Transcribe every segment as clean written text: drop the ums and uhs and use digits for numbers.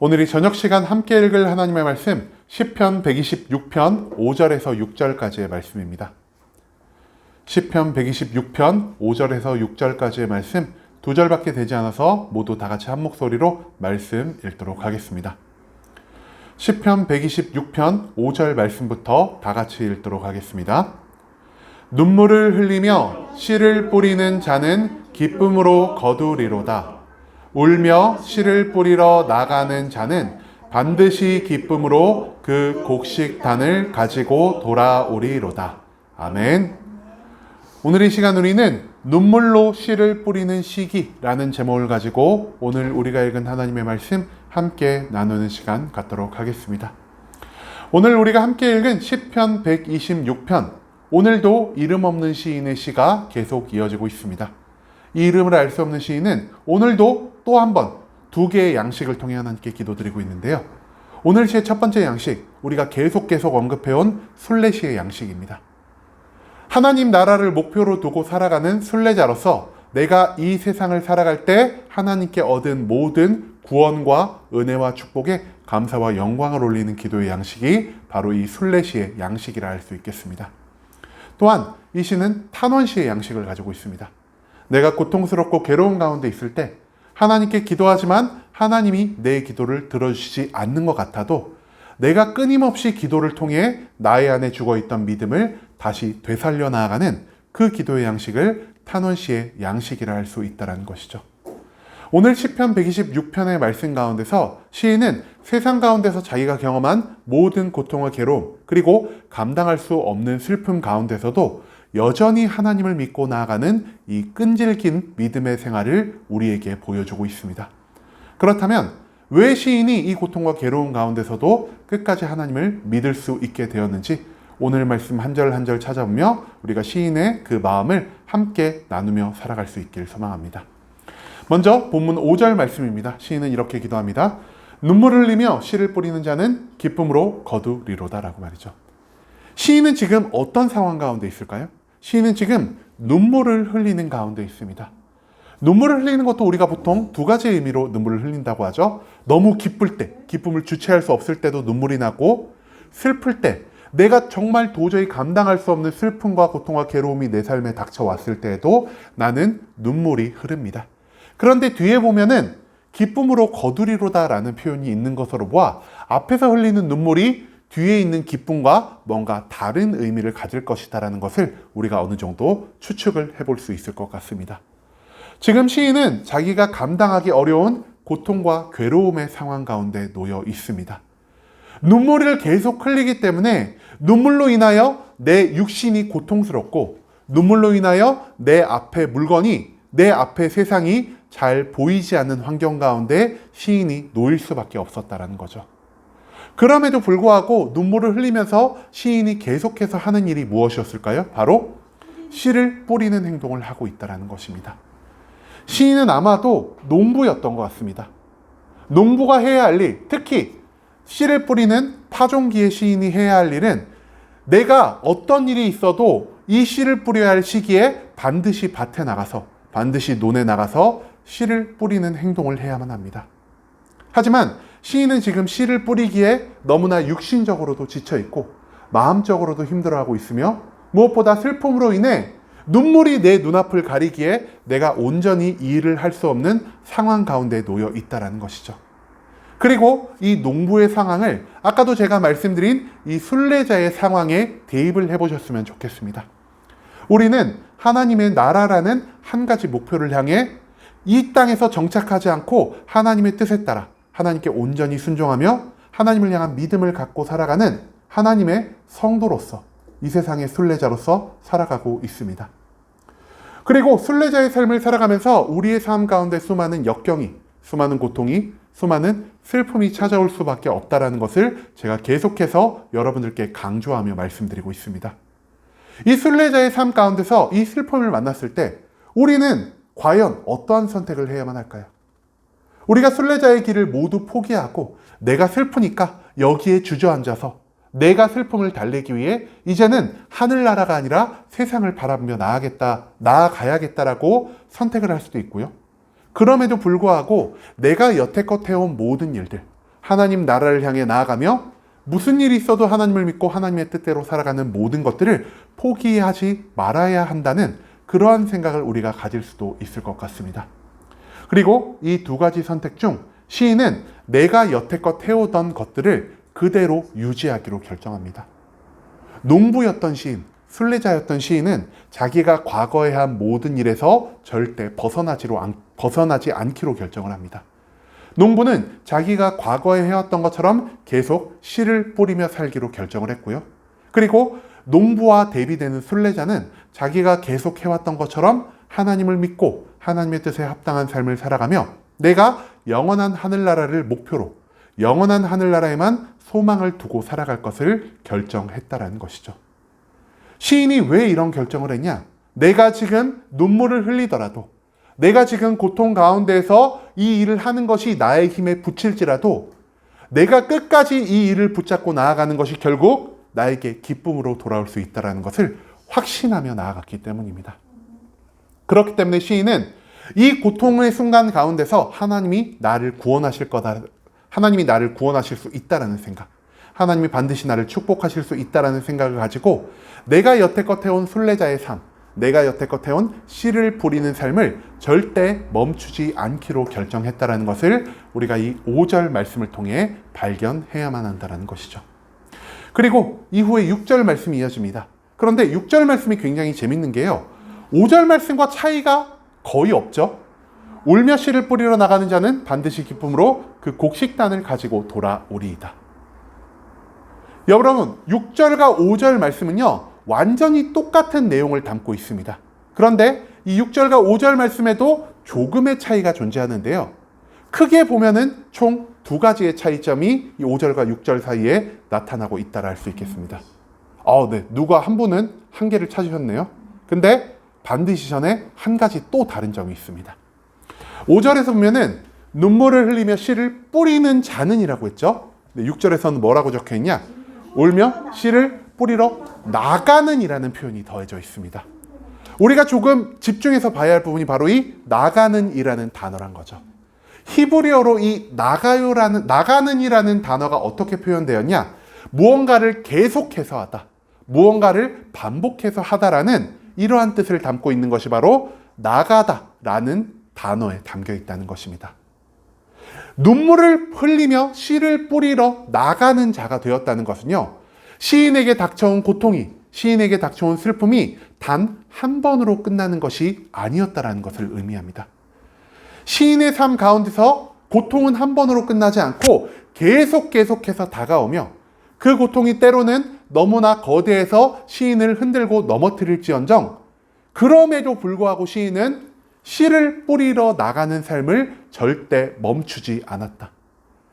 오늘 이 저녁 시간 함께 읽을 하나님의 말씀 시편 126편 5절에서 6절까지의 말씀입니다. 시편 126편 5절에서 6절까지의 말씀 두 절밖에 되지 않아서 모두 다 같이 한 목소리로 말씀 읽도록 하겠습니다. 시편 126편 5절 말씀부터 다 같이 읽도록 하겠습니다. 눈물을 흘리며 씨를 뿌리는 자는 기쁨으로 거두리로다. 울며 씨를 뿌리러 나가는 자는 반드시 기쁨으로 그 곡식단을 가지고 돌아오리로다. 아멘. 오늘 이 시간 우리는 눈물로 씨를 뿌리는 시기라는 제목을 가지고 오늘 우리가 읽은 하나님의 말씀 함께 나누는 시간 갖도록 하겠습니다. 오늘 우리가 함께 읽은 시편 126편, 오늘도 이름 없는 시인의 시가 계속 이어지고 있습니다. 이 이름을 알 수 없는 시인은 오늘도 또 한 번 두 개의 양식을 통해 하나님께 기도드리고 있는데요. 오늘 시의 첫 번째 양식, 우리가 계속 언급해온 순례시의 양식입니다. 하나님 나라를 목표로 두고 살아가는 순례자로서 내가 이 세상을 살아갈 때 하나님께 얻은 모든 구원과 은혜와 축복에 감사와 영광을 올리는 기도의 양식이 바로 이 순례시의 양식이라 할 수 있겠습니다. 또한 이 시는 탄원시의 양식을 가지고 있습니다. 내가 고통스럽고 괴로운 가운데 있을 때 하나님께 기도하지만 하나님이 내 기도를 들어주시지 않는 것 같아도 내가 끊임없이 기도를 통해 나의 안에 죽어있던 믿음을 다시 되살려 나아가는 그 기도의 양식을 탄원시의 양식이라 할 수 있다는 것이죠. 오늘 시편 126편의 말씀 가운데서 시인은 세상 가운데서 자기가 경험한 모든 고통과 괴로움 그리고 감당할 수 없는 슬픔 가운데서도 여전히 하나님을 믿고 나아가는 이 끈질긴 믿음의 생활을 우리에게 보여주고 있습니다. 그렇다면 왜 시인이 이 고통과 괴로움 가운데서도 끝까지 하나님을 믿을 수 있게 되었는지 오늘 말씀 한 절 한 절 찾아보며 우리가 시인의 그 마음을 함께 나누며 살아갈 수 있길 소망합니다. 먼저 본문 5절 말씀입니다. 시인은 이렇게 기도합니다. 눈물을 흘리며 씨를 뿌리는 자는 기쁨으로 거두리로다 라고 말이죠. 시인은 지금 어떤 상황 가운데 있을까요? 시인은 지금 눈물을 흘리는 가운데 있습니다. 눈물을 흘리는 것도 우리가 보통 두 가지 의미로 눈물을 흘린다고 하죠. 너무 기쁠 때, 기쁨을 주체할 수 없을 때도 눈물이 나고, 슬플 때, 내가 정말 도저히 감당할 수 없는 슬픔과 고통과 괴로움이 내 삶에 닥쳐왔을 때에도 나는 눈물이 흐릅니다. 그런데 뒤에 보면은 기쁨으로 거두리로다 라는 표현이 있는 것으로 보아 앞에서 흘리는 눈물이 뒤에 있는 기쁨과 뭔가 다른 의미를 가질 것이다 라는 것을 우리가 어느 정도 추측을 해볼 수 있을 것 같습니다. 지금 시인은 자기가 감당하기 어려운 고통과 괴로움의 상황 가운데 놓여 있습니다. 눈물을 계속 흘리기 때문에 눈물로 인하여 내 육신이 고통스럽고 눈물로 인하여 내 앞에 물건이 내 앞에 세상이 잘 보이지 않는 환경 가운데 시인이 놓일 수밖에 없었다는 거죠. 그럼에도 불구하고 눈물을 흘리면서 시인이 계속해서 하는 일이 무엇이었을까요? 바로 씨를 뿌리는 행동을 하고 있다는 것입니다. 시인은 아마도 농부였던 것 같습니다. 농부가 해야 할 일, 특히 씨를 뿌리는 파종기의 시인이 해야 할 일은 내가 어떤 일이 있어도 이 씨를 뿌려야 할 시기에 반드시 밭에 나가서, 반드시 논에 나가서 씨를 뿌리는 행동을 해야만 합니다. 하지만 시인은 지금 씨를 뿌리기에 너무나 육신적으로도 지쳐있고 마음적으로도 힘들어하고 있으며 무엇보다 슬픔으로 인해 눈물이 내 눈앞을 가리기에 내가 온전히 이 일을 할 수 없는 상황 가운데 놓여 있다는 것이죠. 그리고 이 농부의 상황을 아까도 제가 말씀드린 이 순례자의 상황에 대입을 해보셨으면 좋겠습니다. 우리는 하나님의 나라라는 한 가지 목표를 향해 이 땅에서 정착하지 않고 하나님의 뜻에 따라 하나님께 온전히 순종하며 하나님을 향한 믿음을 갖고 살아가는 하나님의 성도로서 이 세상의 순례자로서 살아가고 있습니다. 그리고 순례자의 삶을 살아가면서 우리의 삶 가운데 수많은 역경이, 수많은 고통이, 수많은 슬픔이 찾아올 수밖에 없다는 것을 제가 계속해서 여러분들께 강조하며 말씀드리고 있습니다. 이 순례자의 삶 가운데서 이 슬픔을 만났을 때 우리는 과연 어떠한 선택을 해야만 할까요? 우리가 순례자의 길을 모두 포기하고 내가 슬프니까 여기에 주저앉아서 내가 슬픔을 달래기 위해 이제는 하늘나라가 아니라 세상을 바라보며 나아가야겠다라고 선택을 할 수도 있고요. 그럼에도 불구하고 내가 여태껏 해온 모든 일들, 하나님 나라를 향해 나아가며 무슨 일이 있어도 하나님을 믿고 하나님의 뜻대로 살아가는 모든 것들을 포기하지 말아야 한다는 그러한 생각을 우리가 가질 수도 있을 것 같습니다. 그리고 이 두 가지 선택 중 시인은 내가 여태껏 해오던 것들을 그대로 유지하기로 결정합니다. 농부였던 시인, 순례자였던 시인은 자기가 과거에 한 모든 일에서 절대 벗어나지 않기로 결정을 합니다. 농부는 자기가 과거에 해왔던 것처럼 계속 씨를 뿌리며 살기로 결정을 했고요. 그리고 농부와 대비되는 순례자는 자기가 계속 해왔던 것처럼 하나님을 믿고 하나님의 뜻에 합당한 삶을 살아가며 내가 영원한 하늘나라를 목표로 영원한 하늘나라에만 소망을 두고 살아갈 것을 결정했다라는 것이죠. 시인이 왜 이런 결정을 했냐? 내가 지금 눈물을 흘리더라도 내가 지금 고통 가운데에서 이 일을 하는 것이 나의 힘에 부칠지라도 내가 끝까지 이 일을 붙잡고 나아가는 것이 결국 나에게 기쁨으로 돌아올 수 있다는 것을 확신하며 나아갔기 때문입니다. 그렇기 때문에 시인은 이 고통의 순간 가운데서 하나님이 나를 구원하실 수 있다라는 생각, 하나님이 반드시 나를 축복하실 수 있다라는 생각을 가지고 내가 여태껏 해온 순례자의 삶, 내가 여태껏 해온 씨를 뿌리는 삶을 절대 멈추지 않기로 결정했다라는 것을 우리가 이 5절 말씀을 통해 발견해야만 한다는 것이죠. 그리고 이후에 6절 말씀이 이어집니다. 그런데 6절 말씀이 굉장히 재밌는 게요. 5절 말씀과 차이가 거의 없죠. 울며 씨를 뿌리러 나가는 자는 반드시 기쁨으로 그 곡식단을 가지고 돌아오리이다. 여러분, 6절과 5절 말씀은요, 완전히 똑같은 내용을 담고 있습니다. 그런데 이 6절과 5절 말씀에도 조금의 차이가 존재하는데요. 크게 보면은 총 두 가지의 차이점이 이 5절과 6절 사이에 나타나고 있다라 할 수 있겠습니다. 네. 누가 한 분은 한 개를 찾으셨네요. 근데 반드시 전에 한 가지 또 다른 점이 있습니다. 5절에서 보면은 눈물을 흘리며 씨를 뿌리는 자는 이라고 했죠. 6절에서는 뭐라고 적혀 있냐? 울며 씨를 뿌리러 나가는 이라는 표현이 더해져 있습니다. 우리가 조금 집중해서 봐야 할 부분이 바로 이 나가는 이라는 단어란 거죠. 히브리어로 이 나가는 이라는 단어가 어떻게 표현되었냐? 무언가를 계속해서 하다, 무언가를 반복해서 하다라는 이러한 뜻을 담고 있는 것이 바로 나가다라는 단어에 담겨 있다는 것입니다. 눈물을 흘리며 씨를 뿌리러 나가는 자가 되었다는 것은요, 시인에게 닥쳐온 고통이, 시인에게 닥쳐온 슬픔이 단 한 번으로 끝나는 것이 아니었다라는 것을 의미합니다. 시인의 삶 가운데서 고통은 한 번으로 끝나지 않고 계속해서 다가오며 그 고통이 때로는 너무나 거대해서 시인을 흔들고 넘어뜨릴지언정 그럼에도 불구하고 시인은 씨를 뿌리러 나가는 삶을 절대 멈추지 않았다.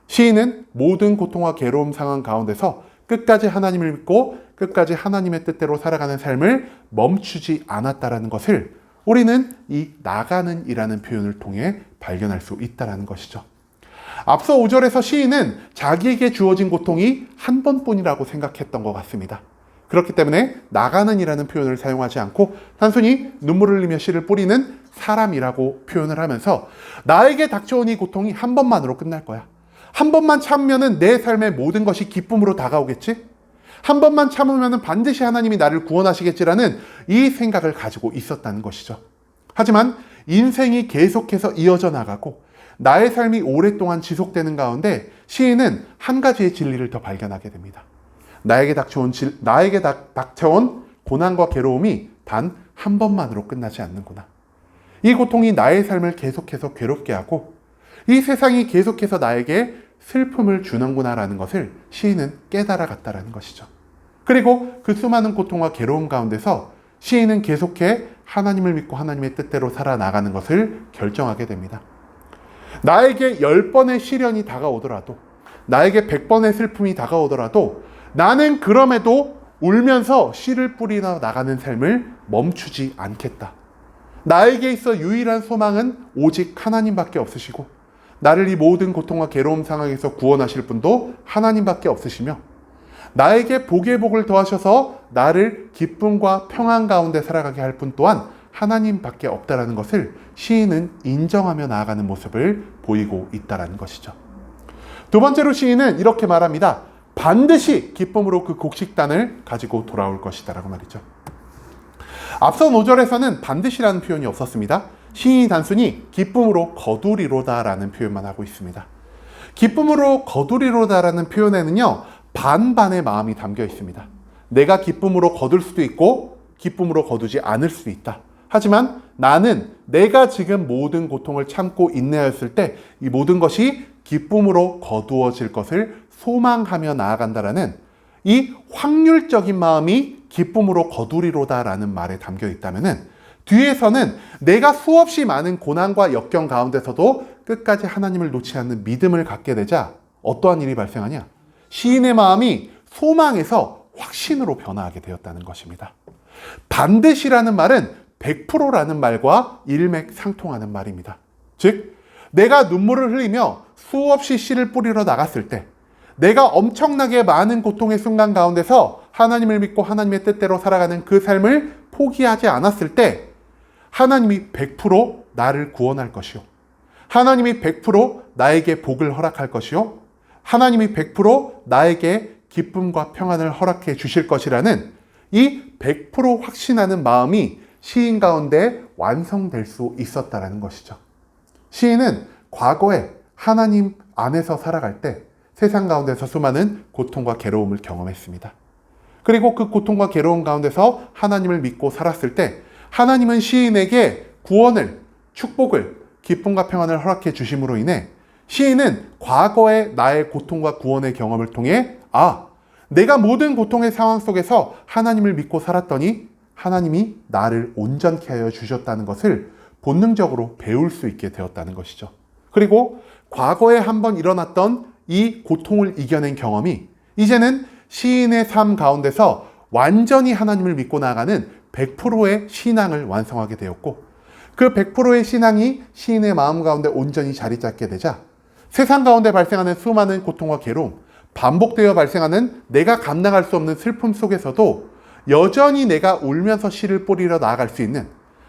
시인은 모든 고통과 괴로움 상황 가운데서 끝까지 하나님을 믿고 끝까지 하나님의 뜻대로 살아가는 삶을 멈추지 않았다라는 것을 우리는 이 나가는 이라는 표현을 통해 발견할 수 있다는 것이죠. 앞서 5절에서 시인은 자기에게 주어진 고통이 한 번뿐이라고 생각했던 것 같습니다. 그렇기 때문에 나가는 이라는 표현을 사용하지 않고 단순히 눈물을 흘리며 씨를 뿌리는 사람이라고 표현을 하면서 나에게 닥쳐온 이 고통이 한 번만으로 끝날 거야. 한 번만 참으면 내 삶의 모든 것이 기쁨으로 다가오겠지? 한 번만 참으면 반드시 하나님이 나를 구원하시겠지라는 이 생각을 가지고 있었다는 것이죠. 하지만 인생이 계속해서 이어져 나가고 나의 삶이 오랫동안 지속되는 가운데 시인은 한 가지의 진리를 더 발견하게 됩니다. 나에게 닥쳐온 고난과 괴로움이 단 한 번만으로 끝나지 않는구나. 이 고통이 나의 삶을 계속해서 괴롭게 하고 이 세상이 계속해서 나에게 슬픔을 주는구나라는 것을 시인은 깨달아갔다라는 것이죠. 그리고 그 수많은 고통과 괴로움 가운데서 시인은 계속해 하나님을 믿고 하나님의 뜻대로 살아나가는 것을 결정하게 됩니다. 나에게 10번의 시련이 다가오더라도, 나에게 100번의 슬픔이 다가오더라도 나는 그럼에도 울면서 씨를 뿌리러 나가는 삶을 멈추지 않겠다. 나에게 있어 유일한 소망은 오직 하나님밖에 없으시고 나를 이 모든 고통과 괴로움 상황에서 구원하실 분도 하나님밖에 없으시며 나에게 복의 복을 더하셔서 나를 기쁨과 평안 가운데 살아가게 할 분 또한 하나님밖에 없다라는 것을 시인은 인정하며 나아가는 모습을 보이고 있다라는 것이죠. 두 번째로 시인은 이렇게 말합니다. 반드시 기쁨으로 그 곡식단을 가지고 돌아올 것이다 라고 말이죠. 앞선 5절에서는 반드시라는 표현이 없었습니다. 시인이 단순히 기쁨으로 거두리로다 라는 표현만 하고 있습니다. 기쁨으로 거두리로다 라는 표현에는요, 반반의 마음이 담겨 있습니다. 내가 기쁨으로 거둘 수도 있고 기쁨으로 거두지 않을 수도 있다. 하지만 나는 내가 지금 모든 고통을 참고 인내하였을 때 이 모든 것이 기쁨으로 거두어질 것을 소망하며 나아간다라는 이 확률적인 마음이 기쁨으로 거두리로다라는 말에 담겨 있다면은, 뒤에서는 내가 수없이 많은 고난과 역경 가운데서도 끝까지 하나님을 놓지 않는 믿음을 갖게 되자 어떠한 일이 발생하냐? 시인의 마음이 소망에서 확신으로 변화하게 되었다는 것입니다. 반드시라는 말은 100%라는 말과 일맥상통하는 말입니다. 즉, 내가 눈물을 흘리며 수없이 씨를 뿌리러 나갔을 때, 내가 엄청나게 많은 고통의 순간 가운데서 하나님을 믿고 하나님의 뜻대로 살아가는 그 삶을 포기하지 않았을 때 하나님이 100% 나를 구원할 것이요, 하나님이 100% 나에게 복을 허락할 것이요, 하나님이 100% 나에게 기쁨과 평안을 허락해 주실 것이라는 이 100% 확신하는 마음이 시인 가운데 완성될 수 있었다는 것이죠. 시인은 과거에 하나님 안에서 살아갈 때 세상 가운데서 수많은 고통과 괴로움을 경험했습니다. 그리고 그 고통과 괴로움 가운데서 하나님을 믿고 살았을 때 하나님은 시인에게 구원을, 축복을, 기쁨과 평안을 허락해 주심으로 인해 시인은 과거의 나의 고통과 구원의 경험을 통해 내가 모든 고통의 상황 속에서 하나님을 믿고 살았더니 하나님이 나를 온전케 하여 주셨다는 것을 본능적으로 배울 수 있게 되었다는 것이죠. 그리고 과거에 한번 일어났던 이 고통을 이겨낸 경험이 이제는 시인의 삶 가운데서 완전히 하나님을 믿고 나아가는 100%의 신앙을 완성하게 되었고, 그 100%의 신앙이 시인의 마음 가운데 온전히 자리 잡게 되자 세상 가운데 발생하는 수많은 고통과 괴로움, 반복되어 발생하는 내가 감당할 수 없는 슬픔 속에서도 여전히 내가 울면서 씨를 뿌리러 나아갈 수 있는,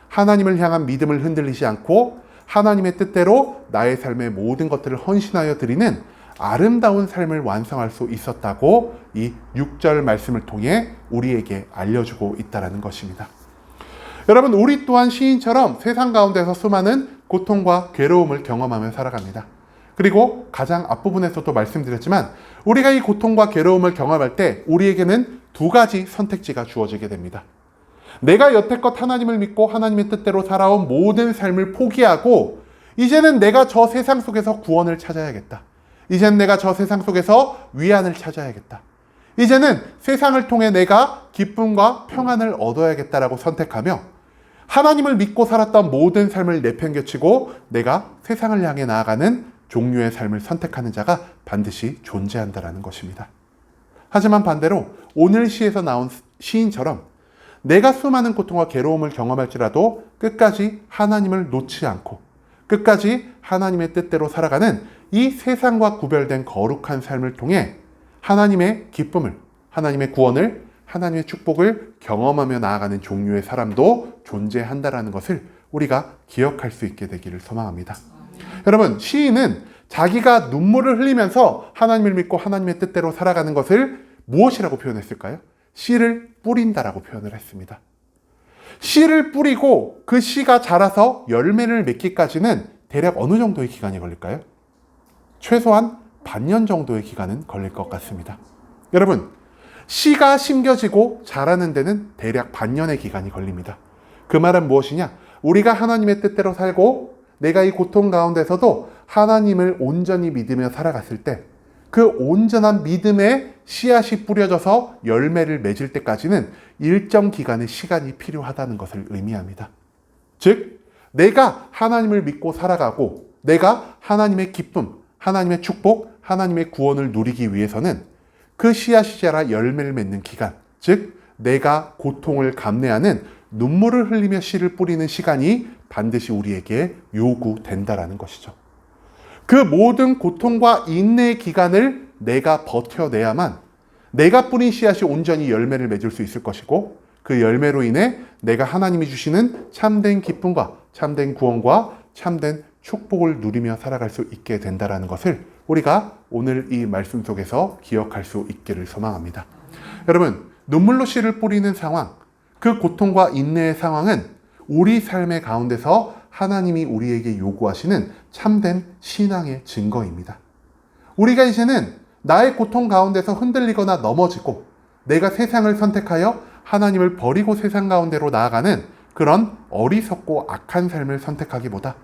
하나님을 향한 믿음을 흔들리지 않고 하나님의 뜻대로 나의 삶의 모든 것들을 헌신하여 드리는 아름다운 삶을 완성할 수 있었다고 이 6절 말씀을 통해 우리에게 알려주고 있다는 것입니다. 여러분, 우리 또한 시인처럼 세상 가운데서 수많은 고통과 괴로움을 경험하며 살아갑니다. 그리고 가장 앞부분에서도 말씀드렸지만 우리가 이 고통과 괴로움을 경험할 때 우리에게는 두 가지 선택지가 주어지게 됩니다. 내가 여태껏 하나님을 믿고 하나님의 뜻대로 살아온 모든 삶을 포기하고 이제는 내가 저 세상 속에서 구원을 찾아야겠다. 이제는 내가 저 세상 속에서 위안을 찾아야겠다. 이제는 세상을 통해 내가 기쁨과 평안을 얻어야겠다라고 선택하며 하나님을 믿고 살았던 모든 삶을 내팽개치고 내가 세상을 향해 나아가는 종류의 삶을 선택하는 자가 반드시 존재한다는 것입니다. 하지만 반대로 오늘 시에서 나온 시인처럼 내가 수많은 고통과 괴로움을 경험할지라도 끝까지 하나님을 놓지 않고 끝까지 하나님의 뜻대로 살아가는 이 세상과 구별된 거룩한 삶을 통해 하나님의 기쁨을, 하나님의 구원을, 하나님의 축복을 경험하며 나아가는 종류의 사람도 존재한다는 것을 우리가 기억할 수 있게 되기를 소망합니다. 여러분, 시인은 자기가 눈물을 흘리면서 하나님을 믿고 하나님의 뜻대로 살아가는 것을 무엇이라고 표현했을까요? 씨를 뿌린다라고 표현을 했습니다. 씨를 뿌리고 그 씨가 자라서 열매를 맺기까지는 대략 어느 정도의 기간이 걸릴까요? 최소한 반년 정도의 기간은 걸릴 것 같습니다. 여러분, 씨가 심겨지고 자라는 데는 대략 반년의 기간이 걸립니다. 그 말은 무엇이냐? 우리가 하나님의 뜻대로 살고 내가 이 고통 가운데서도 하나님을 온전히 믿으며 살아갔을 때 그 온전한 믿음의 씨앗이 뿌려져서 열매를 맺을 때까지는 일정 기간의 시간이 필요하다는 것을 의미합니다. 즉, 내가 하나님을 믿고 살아가고 내가 하나님의 기쁨, 하나님의 축복, 하나님의 구원을 누리기 위해서는 그 씨앗이 자라 열매를 맺는 기간, 즉 내가 고통을 감내하는 눈물을 흘리며 씨를 뿌리는 시간이 반드시 우리에게 요구된다라는 것이죠. 그 모든 고통과 인내의 기간을 내가 버텨내야만 내가 뿌린 씨앗이 온전히 열매를 맺을 수 있을 것이고 그 열매로 인해 내가 하나님이 주시는 참된 기쁨과 참된 구원과 참된 축복을 누리며 살아갈 수 있게 된다는 것을 우리가 오늘 이 말씀 속에서 기억할 수 있기를 소망합니다. 여러분, 눈물로 씨를 뿌리는 상황, 그 고통과 인내의 상황은 우리 삶의 가운데서 하나님이 우리에게 요구하시는 참된 신앙의 증거입니다. 우리가 이제는 나의 고통 가운데서 흔들리거나 넘어지고 내가 세상을 선택하여 하나님을 버리고 세상 가운데로 나아가는 그런 어리석고 악한 삶을 선택하기보다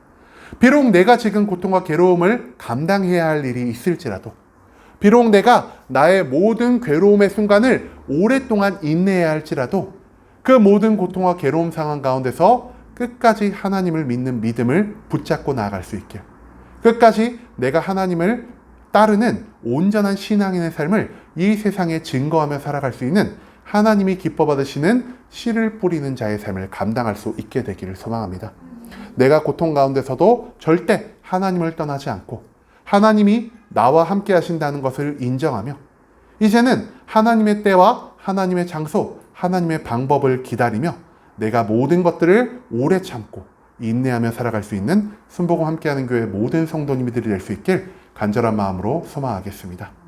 비록 내가 지금 고통과 괴로움을 감당해야 할 일이 있을지라도 비록 내가 나의 모든 괴로움의 순간을 오랫동안 인내해야 할지라도 그 모든 고통과 괴로움 상황 가운데서 끝까지 하나님을 믿는 믿음을 붙잡고 나아갈 수 있게 끝까지 내가 하나님을 따르는 온전한 신앙인의 삶을 이 세상에 증거하며 살아갈 수 있는 하나님이 기뻐 받으시는 씨를 뿌리는 자의 삶을 감당할 수 있게 되기를 소망합니다. 내가 고통 가운데서도 절대 하나님을 떠나지 않고 하나님이 나와 함께 하신다는 것을 인정하며 이제는 하나님의 때와 하나님의 장소, 하나님의 방법을 기다리며 내가 모든 것들을 오래 참고 인내하며 살아갈 수 있는 순복음 함께하는 교회 모든 성도님들이 될 수 있길 간절한 마음으로 소망하겠습니다.